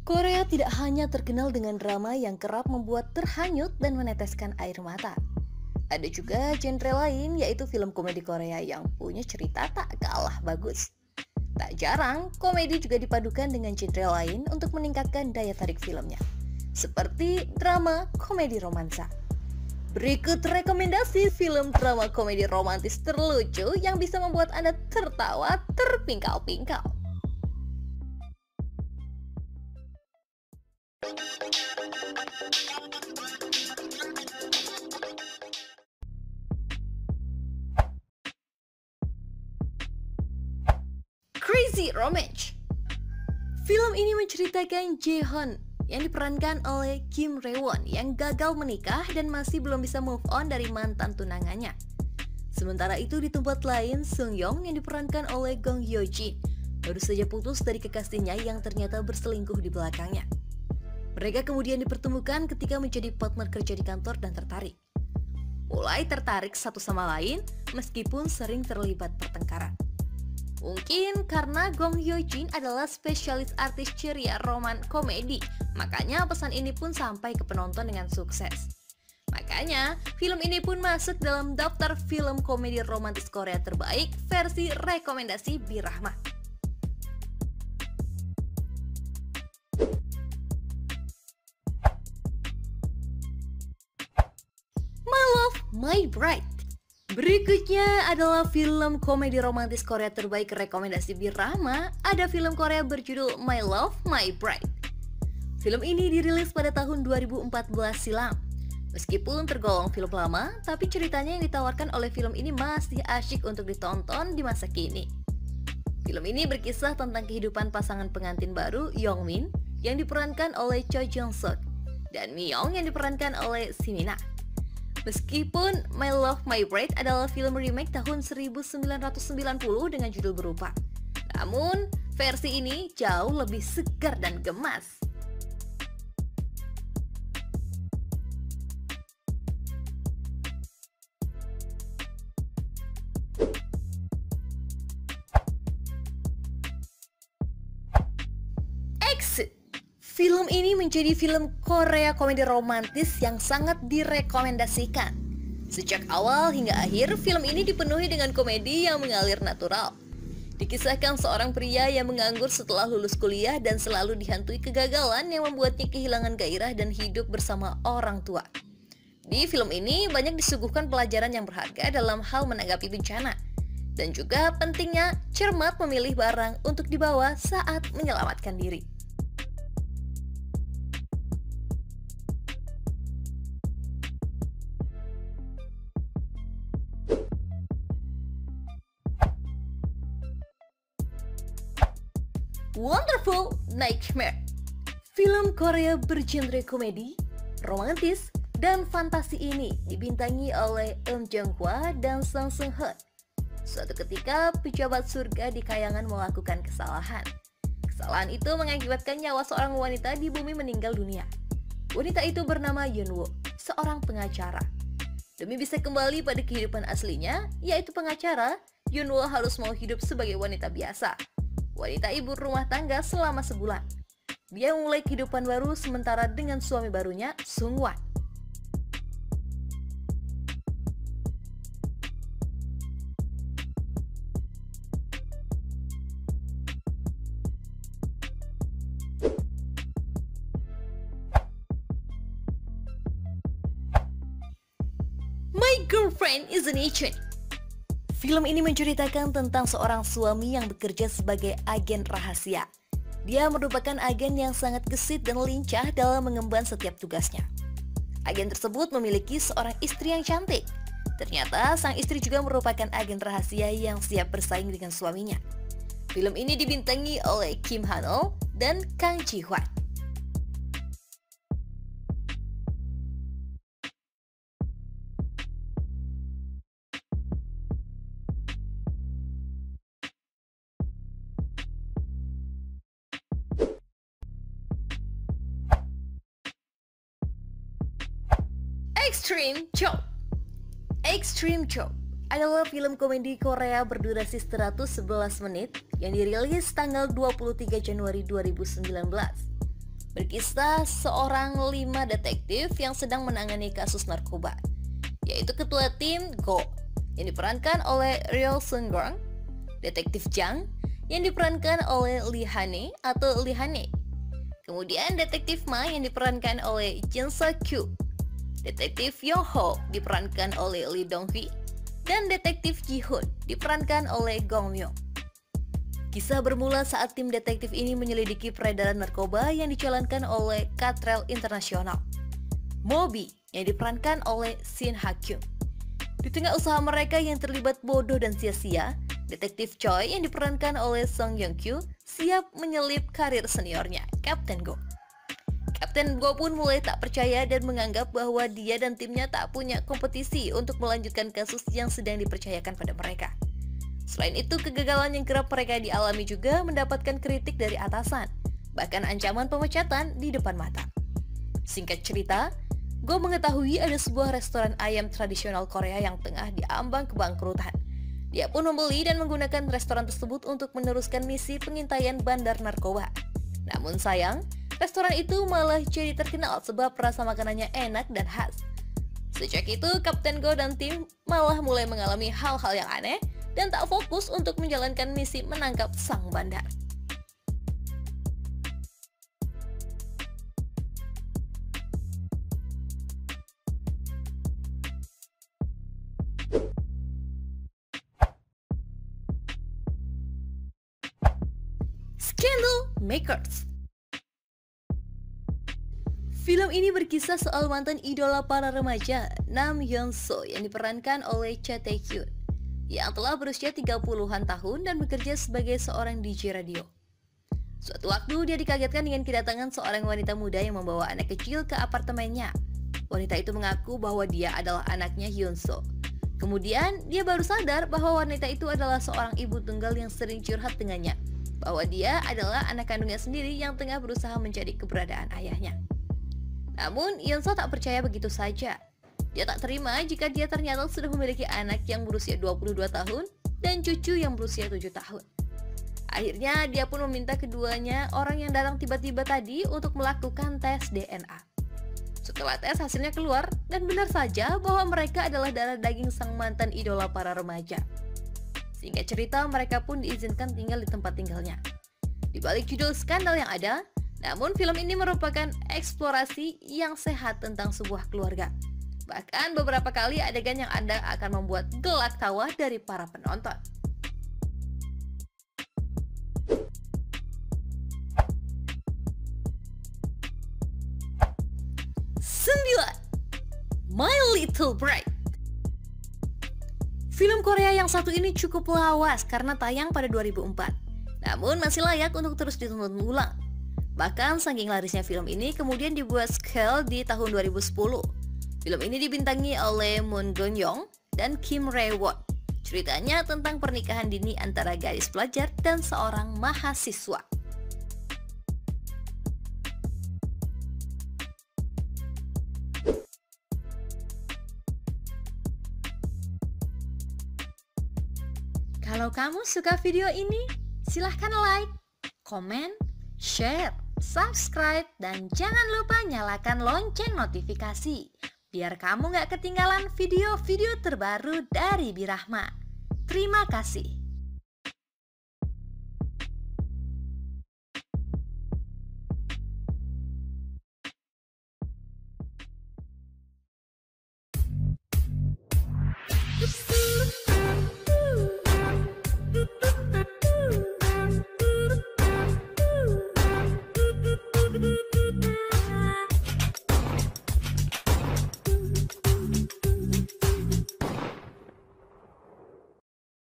Korea tidak hanya terkenal dengan drama yang kerap membuat terhanyut dan meneteskan air mata. Ada juga genre lain, yaitu film komedi Korea yang punya cerita tak kalah bagus. Tak jarang, komedi juga dipadukan dengan genre lain untuk meningkatkan daya tarik filmnya, seperti drama komedi romansa. Berikut rekomendasi film drama komedi romantis terlucu yang bisa membuat Anda tertawa terpingkal-pingkal. Crazy Romance. Film ini menceritakan Jaehyun yang diperankan oleh Kim Rae-won yang gagal menikah dan masih belum bisa move on dari mantan tunangannya. Sementara itu di tempat lain, Sung Young yang diperankan oleh Gong Hyo Jin baru saja putus dari kekasihnya yang ternyata berselingkuh di belakangnya. Mereka kemudian dipertemukan ketika menjadi partner kerja di kantor dan tertarik. Mulai tertarik satu sama lain meskipun sering terlibat pertengkaran. Mungkin karena Gong Hyo Jin adalah spesialis artis ceria roman komedi, makanya pesan ini pun sampai ke penonton dengan sukses. Makanya, film ini pun masuk dalam daftar film komedi romantis Korea terbaik versi rekomendasi Birahma. My Love, My Bride. Berikutnya adalah film komedi romantis Korea terbaik rekomendasi Birahma. Ada film Korea berjudul My Love, My Bride. Film ini dirilis pada tahun 2014 silam. Meskipun tergolong film lama, tapi ceritanya yang ditawarkan oleh film ini masih asyik untuk ditonton di masa kini. Film ini berkisah tentang kehidupan pasangan pengantin baru Yongmin yang diperankan oleh Choi Jung-suk dan Miyong yang diperankan oleh Simina. Meskipun My Love, My Bride adalah film remake tahun 1990 dengan judul berupa, namun versi ini jauh lebih segar dan gemas. Exit. Film ini menjadi film Korea komedi romantis yang sangat direkomendasikan. Sejak awal hingga akhir, film ini dipenuhi dengan komedi yang mengalir natural. Dikisahkan seorang pria yang menganggur setelah lulus kuliah dan selalu dihantui kegagalan yang membuatnya kehilangan gairah dan hidup bersama orang tua. Di film ini banyak disuguhkan pelajaran yang berharga dalam hal menanggapi bencana, dan juga pentingnya cermat memilih barang untuk dibawa saat menyelamatkan diri. Wonderful Nightmare. Film Korea bergenre komedi, romantis, dan fantasi ini dibintangi oleh Eun Jung-hwa dan Song Seung-hoon. Suatu ketika, pejabat surga di kayangan melakukan kesalahan. Kesalahan itu mengakibatkan nyawa seorang wanita di bumi meninggal dunia. Wanita itu bernama Yeon-woo, seorang pengacara. Demi bisa kembali pada kehidupan aslinya, yaitu pengacara, Yeon-woo harus mau hidup sebagai wanita biasa. Wanita ibu rumah tangga selama sebulan. Dia memulai kehidupan baru sementara dengan suami barunya, Sung-wan. My Girlfriend is an Agent. Film ini menceritakan tentang seorang suami yang bekerja sebagai agen rahasia. Dia merupakan agen yang sangat gesit dan lincah dalam mengemban setiap tugasnya. Agen tersebut memiliki seorang istri yang cantik. Ternyata sang istri juga merupakan agen rahasia yang siap bersaing dengan suaminya. Film ini dibintangi oleh Kim Han-oh dan Kang Ji-hwan. Extreme Job. Extreme Job adalah film komedi Korea berdurasi 111 menit yang dirilis tanggal 23 Januari 2019. Berkisah seorang 5 detektif yang sedang menangani kasus narkoba, yaitu ketua tim Go yang diperankan oleh Ryo Seung-gang, detektif Jang yang diperankan oleh Lee Hane atau Lee Hane, kemudian detektif Ma yang diperankan oleh Jin Seo-kyu, detektif Yong-ho diperankan oleh Lee Dong-hwi, dan detektif Ji-hoon diperankan oleh Gong Myung. Kisah bermula saat tim detektif ini menyelidiki peredaran narkoba yang dijalankan oleh kartel internasional Moby yang diperankan oleh Shin Ha-kyung. Di tengah usaha mereka yang terlibat bodoh dan sia-sia, detektif Choi yang diperankan oleh Song Yeong-kyu siap menyelip karir seniornya, Kapten Go. Kapten Go pun mulai tak percaya dan menganggap bahwa dia dan timnya tak punya kompetisi untuk melanjutkan kasus yang sedang dipercayakan pada mereka. Selain itu, kegagalan yang kerap mereka dialami juga mendapatkan kritik dari atasan, bahkan ancaman pemecatan di depan mata. Singkat cerita, Go mengetahui ada sebuah restoran ayam tradisional Korea yang tengah diambang kebangkrutan. Dia pun membeli dan menggunakan restoran tersebut untuk meneruskan misi pengintaian bandar narkoba. Namun sayang, restoran itu malah jadi terkenal sebab rasa makanannya enak dan khas. Sejak itu, Kapten Go dan tim malah mulai mengalami hal-hal yang aneh dan tak fokus untuk menjalankan misi menangkap sang bandar. Scandal Makers. Film ini berkisah soal mantan idola para remaja Nam Yeon-soo yang diperankan oleh Cha Tae-hyun yang telah berusia 30-an tahun dan bekerja sebagai seorang DJ radio. Suatu waktu dia dikagetkan dengan kedatangan seorang wanita muda yang membawa anak kecil ke apartemennya. Wanita itu mengaku bahwa dia adalah anaknya Hyun-soo. Kemudian dia baru sadar bahwa wanita itu adalah seorang ibu tunggal yang sering curhat dengannya, bahwa dia adalah anak kandungnya sendiri yang tengah berusaha mencari keberadaan ayahnya. Namun Hyun-soo tak percaya begitu saja. Dia tak terima jika dia ternyata sudah memiliki anak yang berusia 22 tahun dan cucu yang berusia 7 tahun. Akhirnya dia pun meminta keduanya orang yang datang tiba-tiba tadi untuk melakukan tes DNA. Setelah tes hasilnya keluar dan benar saja bahwa mereka adalah darah daging sang mantan idola para remaja. Singkat cerita, mereka pun diizinkan tinggal di tempat tinggalnya. Di balik judul skandal yang ada, namun film ini merupakan eksplorasi yang sehat tentang sebuah keluarga. Bahkan beberapa kali adegan yang ada akan membuat gelak tawa dari para penonton. 9. My Little Bride. Film Korea yang satu ini cukup lawas karena tayang pada 2004. Namun masih layak untuk terus ditonton ulang. Bahkan saking larisnya film ini kemudian dibuat sequel di tahun 2010. Film ini dibintangi oleh Moon Geun-young dan Kim Rae-won. Ceritanya tentang pernikahan dini antara gadis pelajar dan seorang mahasiswa. Kalau kamu suka video ini, silahkan like, komen, share, subscribe, dan jangan lupa nyalakan lonceng notifikasi biar kamu gak ketinggalan video-video terbaru dari Birahma. Terima kasih.